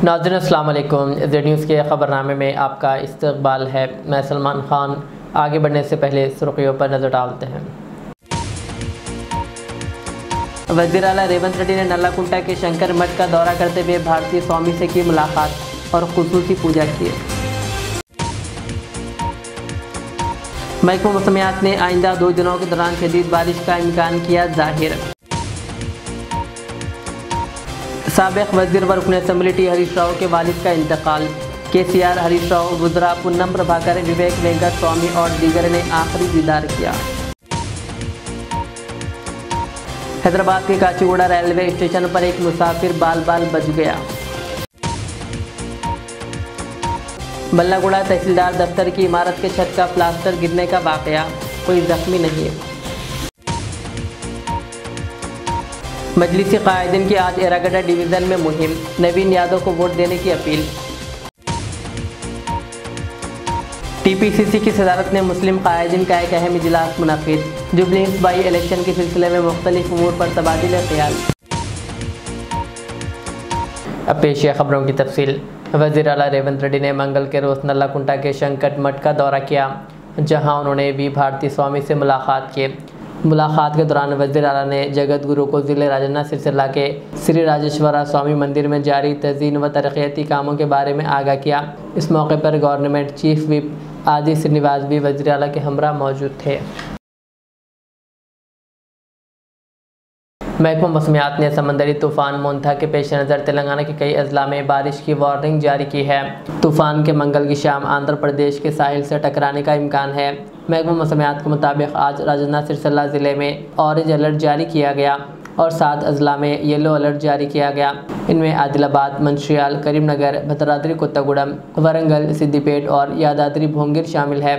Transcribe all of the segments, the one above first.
नाज़रीन अस्सलाम वालेकुम। ज़ेड न्यूज़ के ख़बरनामे में आपका इस्तक़बाल है। मैं सलमान ख़ान। आगे बढ़ने से पहले सुर्ख़ियों पर नज़र डालते हैं। वज़ीर आला रेवंत रेड्डी ने नल्लाकुंटा के शंकर मठ का दौरा करते हुए भारतीय स्वामी से की मुलाकात और खुसूसी पूजा की। महकमा मौसमियात ने आइंदा 2 दिनों के दौरान शदीद बारिश का इम्कान किया जाहिर। साबिक़ वज़ीर व रुकन असम्बली टी हरीश राव के वालिद का इंतकाल। KCR, हरीश राव, वुज़रा पुन्नम प्रभाकर, विवेक वेंकट स्वामी और दीगर ने आखिरी दीदार किया। हैदराबाद के काचीगुड़ा रेलवे स्टेशन पर एक मुसाफिर बाल बाल बच गया। बल्लागुड़ा तहसीलदार दफ्तर की इमारत के छत का प्लास्टर गिरने का वाक़या, कोई जख्मी नहीं। मजलिसी कायदीन की आज एरागड्डा डिवीज़न में मुहिम, नवीन यादव को वोट देने की अपील। TPCC की सदारत ने मुस्लिम कायदीन का एक अहम इजलास मुनक़िद। जुबली हिल्स बाई इलेक्शन के सिलसिले में मुख्तलिफ उमूर पर तबादिले ख्याल। अब पेश है खबरों की तफसील। वज़ीर आला रेवंत रेड्डी ने मंगल के रोज़ नल्लाकुंटा के शंकर मठ का दौरा किया, जहां उन्होंने भी भारतीय स्वामी से मुलाकात की। मुलाकात के दौरान वज़ीर आला ने जगत गुरु को ज़िले राजन्ना सिलसिला के श्री राजेश्वरा स्वामी मंदिर में जारी तज़ीन व तरक़ियाती कामों के बारे में आगाह किया। इस मौके पर गवर्नमेंट चीफ विप आदि श्रीनिवास भी वज़ीर आला के हमरा मौजूद थे। महकमा मौसमियात ने समंदरी तूफ़ान मोंथा के पेश नज़र तेलंगाना के कई अजला में बारिश की वार्निंग जारी की है। तूफ़ान के मंगल की शाम आंध्र प्रदेश के साहिल से टकराने का इम्कान है। महकमा मौसमियात के मुताबिक आज राजन्ना सिरसिला ज़िले में ऑरेंज अलर्ट जारी किया गया और 7 अजला में येलो अलर्ट जारी किया गया। इनमें आदिलाबाद, मंचिर्याल, करीमनगर, भद्राद्री कोत्तागुडम, वरंगल, सिद्दीपेट और यादाद्री भोंगिर शामिल है।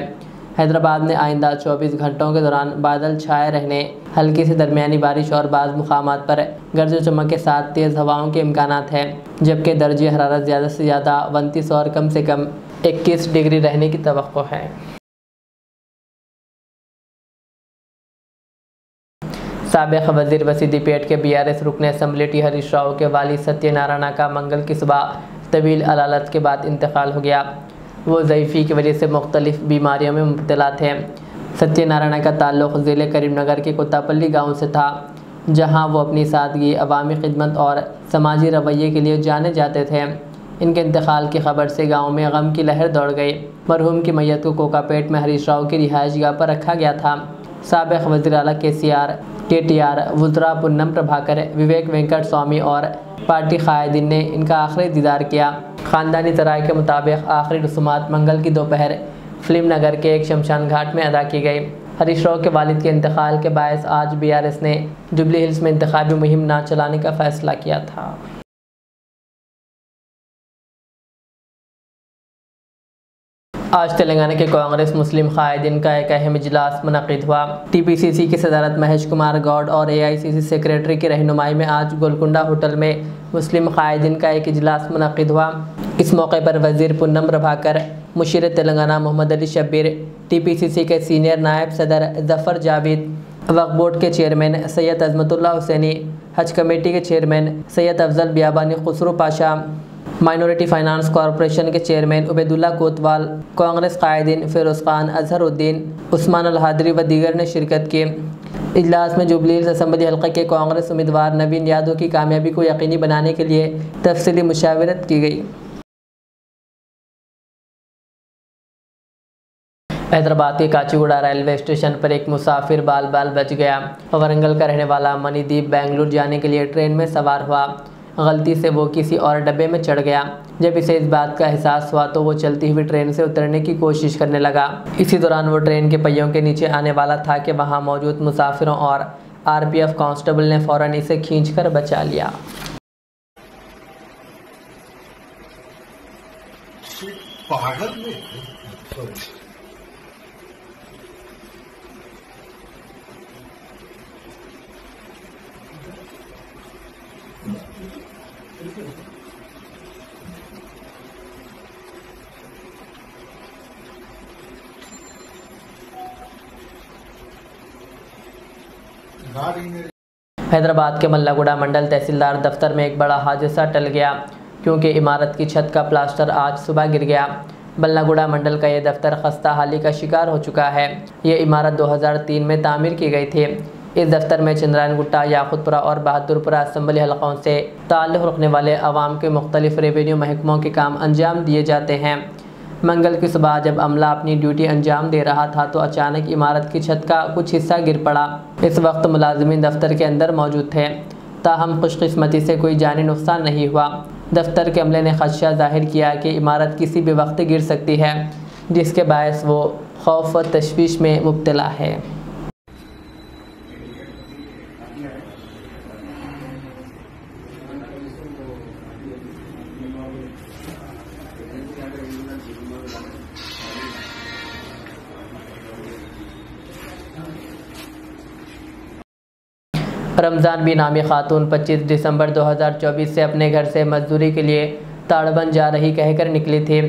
हैदराबाद में आइंदा 24 घंटों के दौरान बादल छाए रहने, हल्की से दरमियानी बारिश और बाज़ मुकामात पर गरज चमक के साथ तेज़ हवाओं के इम्कानात हैं, जबकि दर्जे हरारत ज़्यादा से ज़्यादा 29 और कम से कम 21 डिग्री रहने की तवक्को है। साबिक़ वज़ीर व सिद्दीपेट के BRS रुकन असम्बली टी हरीश राव के वालिद सत्यनारायण का मंगल की सुबह तवील अलालत के बाद इंतकाल हो गया। वो ज़ईफ़ी की वजह से मुख्तलिफ बीमारियों में मुब्तला थे। सत्यनारायण का ताल्लुक़ ज़िले करीमनगर के कुत्तापल्ली गाँव से था, जहाँ वो अपनी सादगी, अवामी खिदमत और समाजी रवैये के लिए जाने जाते थे। इनके इंतकाल की खबर से गाँव में गम की लहर दौड़ गई। मरहूम की मैयत को कोकापेट में हरीश राव की रिहाइश गाह पर रखा गया था। साबिक़ वज़ीर आला KCR, KTR, वुज़रा पुन्नम प्रभाकर, विवेक वेंकट स्वामी और पार्टी कायदीन ने इनका आखिरी दीदार किया। ख़ानदानी ज़राए के मुताबिक आखिरी रसूमात मंगल की दोपहर फिल्म नगर के एक शमशान घाट में अदा की गई। हरीश राव के वालिद के इंतकाल के बायस आज BRS ने जुबली हिल्स में इंतखाबी मुहिम ना चलाने का फ़ैसला किया था। आज तेलंगाना के कांग्रेस मुस्लिम कायदीन का एक अहम इजलास मुनक़िद हुआ। TPCC की सदारत महेश कुमार गौड़ और AICC सेक्रेटरी की रहनुमाई में आज गोलकुंडा होटल में मुस्लिम कायदीन का एक इजलास मुनक़िद हुआ। इस मौके पर वज़ीर पुन्नम प्रभाकर, मुशीर तेलंगाना मोहम्मद अली शब्बीर, TPCC के सीनियर नायब सदर ज़फ़र जावेद, वक्फ़ बोर्ड के चेयरमैन सैयद अज़मतुल्लाह हुसैनी, हज कमेटी के chairman Syed Afzal Biyabani Khusro Pasha, minority finance corporation के चेयरमैन उबैदुल्ला कोतवाल, कांग्रेस कायदीन फ़िरोज़ खान, अज़हरुद्दीन, उस्मान अल हादरी व दीगर ने शिरकत की। इजलास में जुबली हिल्स असम्बली हल्के के कांग्रेस उम्मीदवार नवीन यादव की कामयाबी को यकीनी बनाने के लिए तफसीली मुशावरत की गई। हैदराबाद के काचीगुड़ा रेलवे स्टेशन पर एक मुसाफिर बाल बाल बच गया। वरंगल का रहने वाला मणिदीप बेंगलुरु जाने के लिए ट्रेन में सवार हुआ। गलती से वो किसी और डब्बे में चढ़ गया। जब इसे इस बात का एहसास हुआ तो वो चलती हुई ट्रेन से उतरने की कोशिश करने लगा। इसी दौरान वो ट्रेन के पहियों के नीचे आने वाला था कि वहाँ मौजूद मुसाफिरों और RPF कांस्टेबल ने फ़ौरन इसे खींचकर बचा लिया। हैदराबाद के मल्लागुड़ा मंडल तहसीलदार दफ्तर में एक बड़ा हादसा टल गया। क्योंकि इमारत की छत का प्लास्टर आज सुबह गिर गया। बल्लागुड़ा मंडल का ये दफ्तर खस्ता हाली का शिकार हो चुका है। ये इमारत 2003 में तामीर की गई थी। इस दफ्तर में चंद्रायन गुट्टा, याकूतपुरा और बहादुरपुरा असम्बली हलकों से ताल्लुक़ रखने वाले अवाम के मुख्तलिफ रेवेन्यू महकमों के काम अंजाम दिए जाते हैं। मंगल की सुबह जब अमला अपनी ड्यूटी अंजाम दे रहा था तो अचानक इमारत की छत का कुछ हिस्सा गिर पड़ा। इस वक्त मुलाजिमीन दफ्तर के अंदर मौजूद थे, ताहम खुशकिस्मती से कोई जानी नुकसान नहीं हुआ। दफ्तर के अमले ने खदशा जाहिर किया कि इमारत किसी भी वक्त गिर सकती है, जिसके बायस वो खौफ व तशवीश में मुब्तला है। रमज़ान बी नामी खातून 25 दिसंबर 2024 से अपने घर से मजदूरी के लिए ताड़बंद जा रही कहकर निकली थी,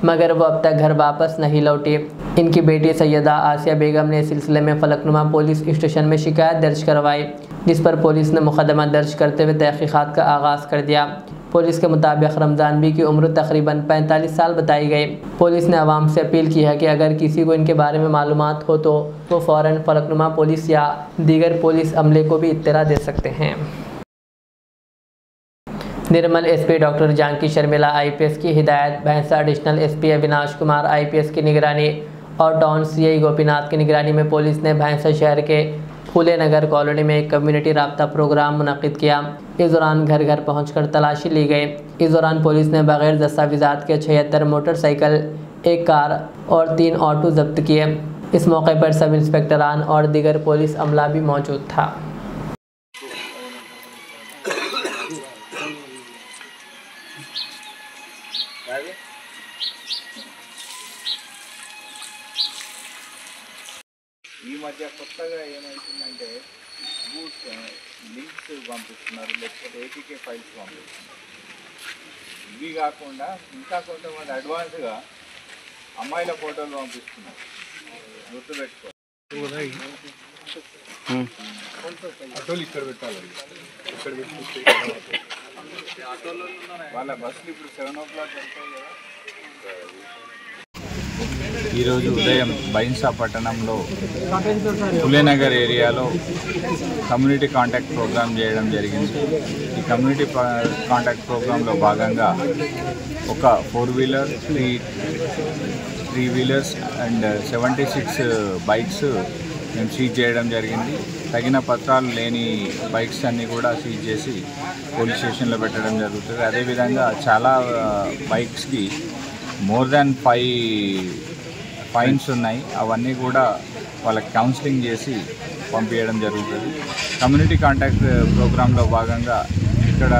मगर वो अब तक घर वापस नहीं लौटी। इनकी बेटी सैयदा आसिया बेगम ने इस सिलसिले में फलकनुमा पुलिस स्टेशन में शिकायत दर्ज करवाई, जिस पर पुलिस ने मुकदमा दर्ज करते हुए तहकीकात का आगाज़ कर दिया। पुलिस के मुताबिक रमज़ान बी की उम्र तकरीबन 45 साल बताई गई। पुलिस ने आवाम से अपील की है कि अगर किसी को इनके बारे में मालूमात हो तो वो फ़ौरन फलकनुमा पुलिस या दीगर पुलिस अमले को भी इत्तला दे सकते हैं। Nirmal SP doctor Janaki Sharmila IPS की हिदायत, Bhainsa additional SP Avinash Kumar IPS की निगरानी और टाउन CI गोपीनाथ की निगरानी में पुलिस ने भैंसा शहर के फूले नगर कॉलोनी में एक कम्युनिटी राब्ता प्रोग्राम मुनक़िद किया। इस दौरान घर घर पहुंचकर तलाशी ली गई। इस दौरान पुलिस ने बगैर दस्तावेज़ात के 76 मोटरसाइकिल, 1 कार और 3 ऑटो जब्त किए। इस मौके पर सब इंस्पेक्टरान और दीगर पुलिस अमला भी मौजूद था। ఈ మధ్య కొత్తగా ఏమైతుందంటే లింక్స్ పంపిస్తున్నారు, లేకపోతే APK ఫైల్స్ పంపిస్తున్నారు. ఇవి కాకుండా ఇంకా కొంతమంది అడ్వాన్స్గా అమ్మాయిల ఫోటోలు పంపిస్తున్నారు. గుర్తుపెట్టుకో, ఆటోలు ఇక్కడ పెట్టాలి. ఇక్కడ పెట్టి వాళ్ళ బస్సులు ఇప్పుడు 7 o'clock వెళ్తాయి కదా. ఈరోజు ఉదయం బైన్సా పట్టణంలో ఫులేనగర్ ఏరియాలో కమ్యూనిటీ కాంటాక్ట్ ప్రోగ్రామ్ చేయడం జరిగింది. ఈ కమ్యూనిటీ కాంటాక్ట్ ప్రోగ్రాంలో భాగంగా ఒక 4 వీలర్, 3 వీలర్స్ అండ్ 76 బైక్స్ మేము సీజ్ చేయడం జరిగింది. తగిన పత్రాలు లేని బైక్స్ అన్నీ కూడా సీజ్ చేసి పోలీస్ స్టేషన్లో పెట్టడం జరుగుతుంది. అదేవిధంగా చాలా బైక్స్కి మోర్ దాన్ 5 ఫైన్స్ ఉన్నాయి. అవన్నీ కూడా వాళ్ళకి కౌన్సిలింగ్ చేసి పంపించడం జరుగుతుంది. కమ్యూనిటీ కాంటాక్ట్ ప్రోగ్రాంలో భాగంగా ఇక్కడ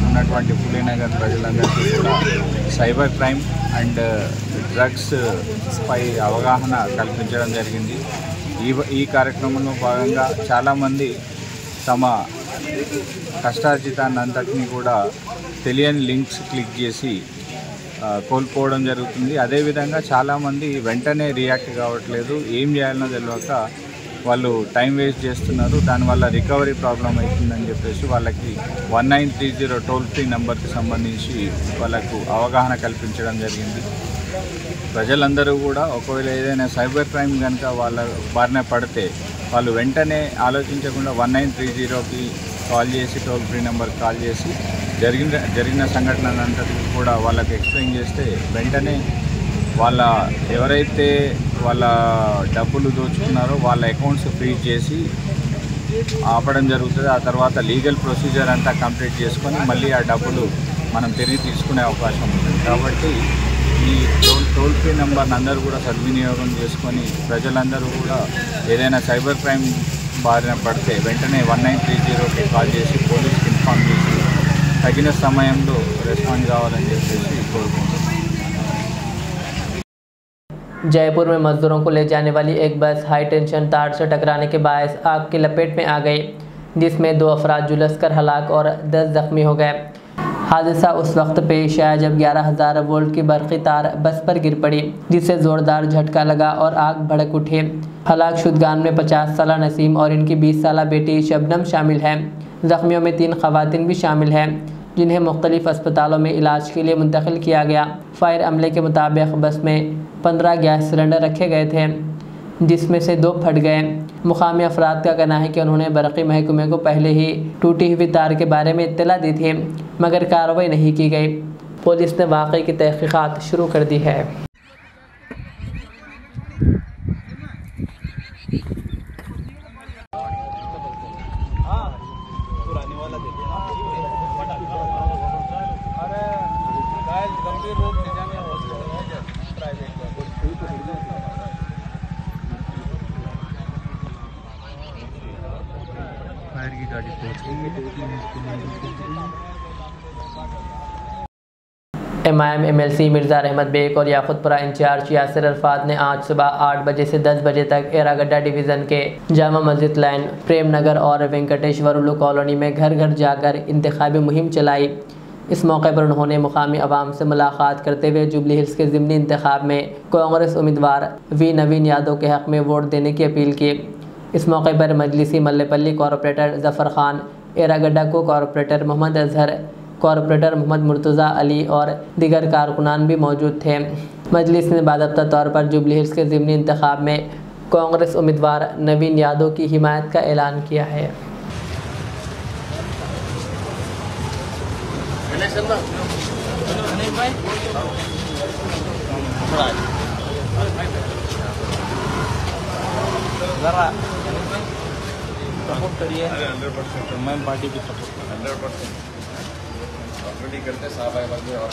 ఉన్నటువంటి ఫులేనగర్ ప్రజలందరికీ కూడా సైబర్ క్రైమ్ అండ్ డ్రగ్స్ పై అవగాహన కల్పించడం జరిగింది. ఈ కార్యక్రమంలో భాగంగా చాలామంది తమ కష్టార్జితాన్ని అంతటినీ కూడా తెలియని లింక్స్ క్లిక్ చేసి కోల్పోవడం జరుగుతుంది. అదేవిధంగా చాలామంది వెంటనే రియాక్ట్ కావట్లేదు, ఏం చేయాలనో తెలియక వాళ్ళు టైం వేస్ట్ చేస్తున్నారు. దానివల్ల రికవరీ ప్రాబ్లం అవుతుందని చెప్పేసి వాళ్ళకి 1930 టోల్ ఫ్రీ నెంబర్కి సంబంధించి వాళ్ళకు అవగాహన కల్పించడం జరిగింది. ప్రజలందరూ కూడా ఒకవేళ ఏదైనా సైబర్ క్రైమ్ కనుక వాళ్ళ బారిన పడితే వాళ్ళు వెంటనే ఆలోచించకుండా 1930కి కాల్ చేసి, టోల్ ఫ్రీ నెంబర్కి కాల్ చేసి జరిగిన సంఘటనలంతటికీ కూడా వాళ్ళకి ఎక్స్ప్లెయిన్ చేస్తే వెంటనే వాళ్ళ ఎవరైతే వాళ్ళ డబ్బులు దోచుకున్నారో వాళ్ళ అకౌంట్స్ ఫ్రీజ్ చేసి ఆపడం జరుగుతుంది. ఆ తర్వాత లీగల్ ప్రొసీజర్ అంతా కంప్లీట్ చేసుకొని మళ్ళీ ఆ డబ్బులు మనం తిరిగి తీసుకునే అవకాశం ఉంటుంది. కాబట్టి ఈ టోల్ ఫ్రీ నెంబర్ని అందరూ కూడా సద్వినియోగం చేసుకొని ప్రజలందరూ కూడా ఏదైనా సైబర్ క్రైమ్ బారిన పడితే వెంటనే 1930కి కాల్ చేసి పోలీస్కి ఇన్ఫార్మ్ చేసి తగిన సమయంలో రెస్పాండ్ కావాలని చెప్పేసి కోరుకుంటున్నాను. जयपुर में मजदूरों को ले जाने वाली एक बस हाई टेंशन तार से टकराने के बायस आग की लपेट में आ गई, जिसमें 2 अफराद झुलसकर हलाक और 10 जख्मी हो गए। हादसा उस वक्त पेश आया जब 11,000 वोल्ट की बरक़ी तार बस पर गिर पड़ी, जिससे ज़ोरदार झटका लगा और आग भड़क उठी। हलाक शुदगान में 50 साला नसीम और इनकी 20 साला बेटी शबनम शामिल है। ज़ख्मियों में 3 ख़वातीन भी शामिल हैं, जिन्हें मुख्तलिफ अस्पतालों में इलाज के लिए मुंतकिल किया गया। फायर अमले के मुताबिक बस में 15 गैस सिलेंडर रखे गए थे, जिसमें से 2 फट गए। मुकामी अफराद का कहना है कि उन्होंने बरक़ी महकमे को पहले ही टूटी हुई तार के बारे में इत्तला दी थी, मगर कार्रवाई नहीं की गई। पुलिस ने वाक़े की तहक़ीक़ात शुरू कर दी है। फायर की गाड़ी पहुंच गई है। MIM MLC मिर्ज़ा रहमत बेग और याकुतपुरा इंचार्ज यासिर अरफात ने आज सुबह 8 बजे से 10 बजे तक एरागड्डा डिवीज़न के जामा मस्जिद लाइन, प्रेम नगर और वेंकटेश्वरुलु कॉलोनी में घर घर जाकर इंतखाबी मुहिम चलाई। इस मौके पर उन्होंने मुकामी अवाम से मुलाकात करते हुए जुबली हिल्स के ज़िमनी इंतखाब में कांग्रेस उम्मीदवार वी नवीन यादव के हक़ में वोट देने की अपील की। इस मौके पर मजलिसी मल्लेपल्ली कॉरपोरेटर ज़फ़र खान, एरागड्डा को कॉरपोरेटर मोहम्मद अजहर, कॉरपोरेटर मोहम्मद मुर्तज़ा अली और दीगर कारकुनान भी मौजूद थे। मजलिस ने बाज़ाब्ता तौर पर जुबली हिल्स के ज़िमनी इंतखाब में कांग्रेस उम्मीदवार नवीन यादव की हिमायत का ऐलान किया है। सपोर्ट करिए, 100% मैं पार्टी की सपोर्ट 100% ऑलरेडी करते साहब आए बंदे और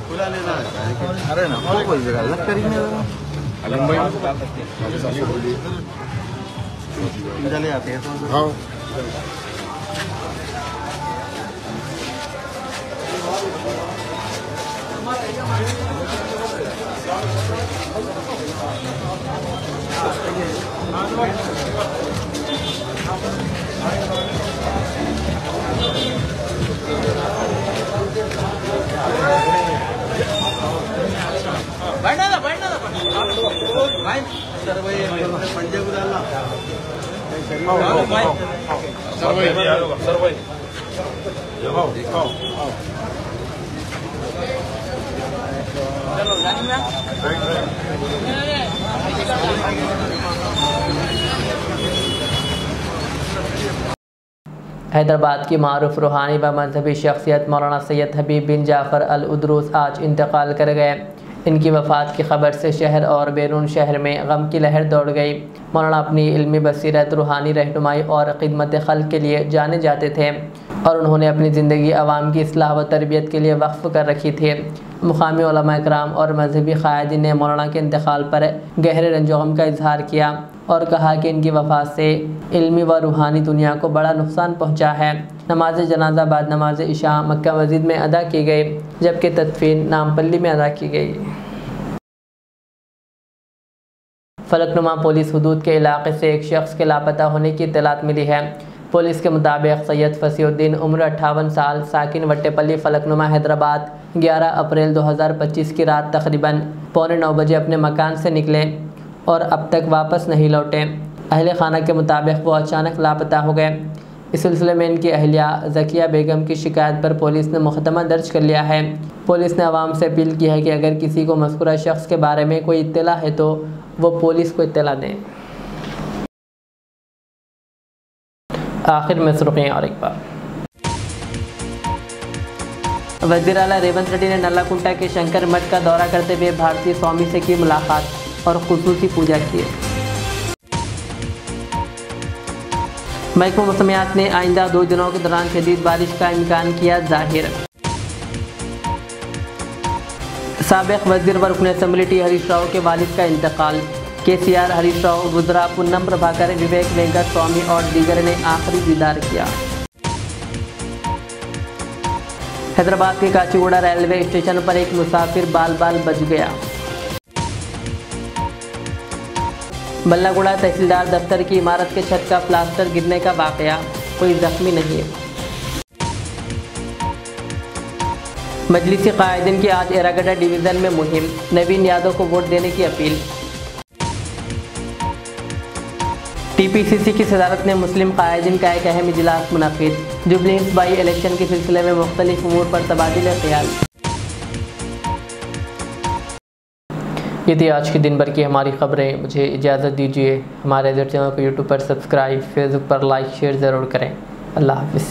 खुला लेना अरे ना कोई जगह अलग करेंगे अलग भाई चले आते हैं तो हाँ हैदराबाद की मारूफ रूहानी व मजहबी शख्सियत मौलाना सैयद हबीब बिन जाफ़र अल उद्रूस आज इंतकाल कर गए। इनकी वफ़ात की खबर से शहर और बैरून शहर में गम की लहर दौड़ गई। मौलाना अपनी इल्मी बसीरत, रूहानी रहनुमाई और खिदमत खल्क़ के लिए जाने जाते थे और उन्होंने अपनी ज़िंदगी आवाम की इस्लाह व तरबियत के लिए वक्फ़ कर रखी थी। मुक़ामी उलमा इकराम और मजहबी क़ायदीन ने मौलाना के इंतकाल पर गहरे रंजो-गम का इजहार किया और कहा कि इनकी वफ़ात से इल्मी व रूहानी दुनिया को बड़ा नुकसान पहुँचा है। नमाज जनाजा बाद नमाज इशा मक्का मस्जिद में अदा की गई, जबकि तदफीन नामपल्ली में अदा की गई। फलकनुमा पुलिस हुदूद के इलाके से एक शख्स के लापता होने की इत्तलात मिली है। पुलिस के मुताबिक सैयद फसीउद्दीन उम्र 58 साल, साकिन वट्टेपल्ली, फलकनुमा, हैदराबाद 11 अप्रैल 2025 की रात तकरीबन 8:45 बजे अपने मकान से निकले और अब तक वापस नहीं लौटे। अहले खाना के मुताबिक वो अचानक लापता हो गए। इस सिलसिले में इनकी अहलिया ज़किया बेगम की शिकायत पर पुलिस ने मुकदमा दर्ज कर लिया है। पुलिस ने आवाम से अपील की है कि अगर किसी को मज़कूरा शख्स के बारे में कोई इत्तला है तो वो पुलिस को इत्तला दें। आखिर में सुर्खियां और एक बार, वज़ीर आला रेवंत रेड्डी ने नल्लाकुंटा के शंकर मठ का दौरा करते हुए भारतीय स्वामी से की मुलाकात और खुसूसी पूजा की। महकमा मौसमियात ने आइंदा 2 दिनों के दौरान शदीद बारिश का इम्कान किया जाहिर। साबिक़ वज़ीर व रुकन असम्बली टी हरीश राव के वालिद का इंतकाल। KCR, हरीश राव, वुज़रा पुन्नम प्रभाकर, विवेक वेंकट स्वामी और दीगर ने आखिरी दीदार किया। हैदराबाद के काचीगुड़ा रेलवे स्टेशन पर एक मुसाफिर बाल बाल बच गया। बल्लागुड़ा तहसीलदार दफ्तर की इमारत के छत का प्लास्टर गिरने का वाकया, कोई जख्मी नहीं। मजलिसी कायदीन की आज एरागड्डा डिवीज़न में मुहिम, नवीन यादव को वोट देने की अपील। टीपीसीसी की सदारत ने मुस्लिम कायदीन का एक अहम इजलास मुनक़िद, जुबली हिल्स बाई इलेक्शन के सिलसिले में मुख्तलिफ उमूर पर तबादुल ख्याल। ये थी आज के दिन भर की हमारी खबरें। मुझे इजाज़त दीजिए। हमारे चैनल को यूट्यूब पर सब्सक्राइब, फेसबुक पर लाइक शेयर ज़रूर करें। अल्लाह हाफ़िज़।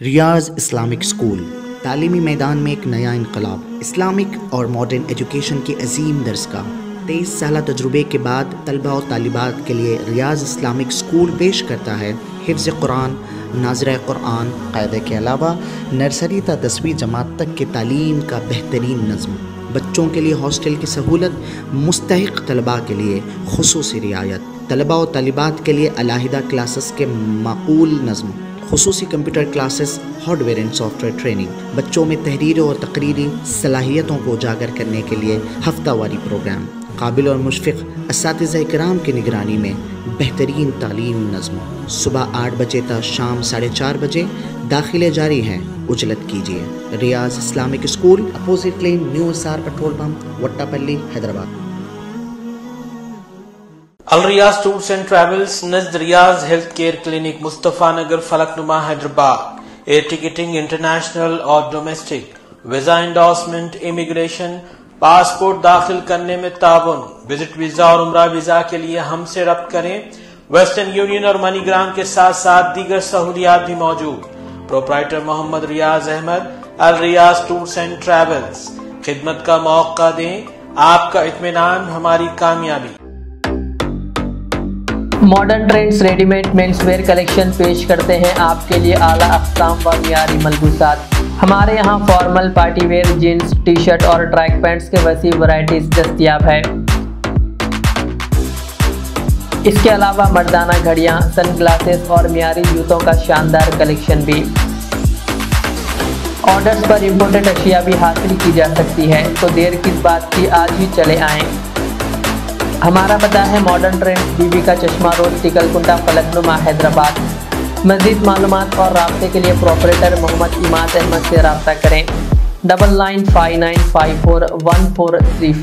रियाज इस्लामिक स्कूल, तालीमी मैदान में एक नया इनकलाब। इस्लामिक और मॉडर्न एजुकेशन की अजीम दरसगाह। 23 साल तजुर्बे के बाद तलबा और तालिबात के लिए रियाज इस्लामिक स्कूल पेश करता है हिफ्ज़ कुरान, नाज़िरा कुरान क़ायदे के अलावा नर्सरी ता 10वीं जमात तक की तालीम का बेहतरीन नज़्म। बच्चों के लिए हॉस्टल की सहूलत, मुस्तहिक़ तलबा के लिए खुसूसी रियायत, तलबा और तालिबात के लिए अलहदा क्लासेस के माकूल नज़्म, खुसूसी computer classes, hardware and software training, बच्चों में तहरीर और तकरीरी सलाहियतों को उजागर करने के लिए हफ्तावारी प्रोग्राम, काबिल और मुशफ़िक़ असातिज़ा इकराम की निगरानी में बेहतरीन तालीम नज़्म। सुबह 8 बजे तक शाम 4:30 बजे दाखिले जारी हैं, उजलत कीजिए। Riyaz Islamic school, opposite lane, new SR petrol pump, Vattepally, Hyderabad. Al Riyaz tours and travels नज़द Riyaz health care clinic, Mustafa Nagar, Falaknuma, Hyderabad. Air ticketing international और domestic, visa endorsement, immigration, passport दाखिल करने में ताउन, विजिट वीजा और उम्रा वीजा के लिए हमसे रब्त करें। वेस्टर्न यूनियन और मनीग्राम के साथ साथ दीगर सहूलियात भी मौजूद। Proprietor Mohammad Riyaz Ahmed, Al Riyaz tours and travels. खिदमत का मौका दें, आपका इत्मीनान हमारी कामयाबी। Modern trends readymade menswear collection पेश करते हैं आपके लिए आला अक़साम व मियारी मलबूसात। हमारे यहाँ formal, party wear, jeans, T shirt और ट्रैक पैंट्स के वसी वैरायटीज दस्तयाब है। इसके अलावा मर्दाना घड़ियाँ, सन ग्लासेस और मियारी जूतों का शानदार कलेक्शन भी। ऑर्डर्स पर इम्पोर्टेड अशिया भी हासिल की जा सकती है, तो देर किस बात की, आज ही चले आएँ। हमारा पता है मॉडर्न ट्रेंड्स, बीबी का चश्मा रोड, टिकलकुंटा, फलकनुमा, हैदराबाद। मज़ीद मालूमात और राब्ते के लिए प्रोपरेटर मोहम्मद इमाद अहमद से रब्ता करें। 9959541434।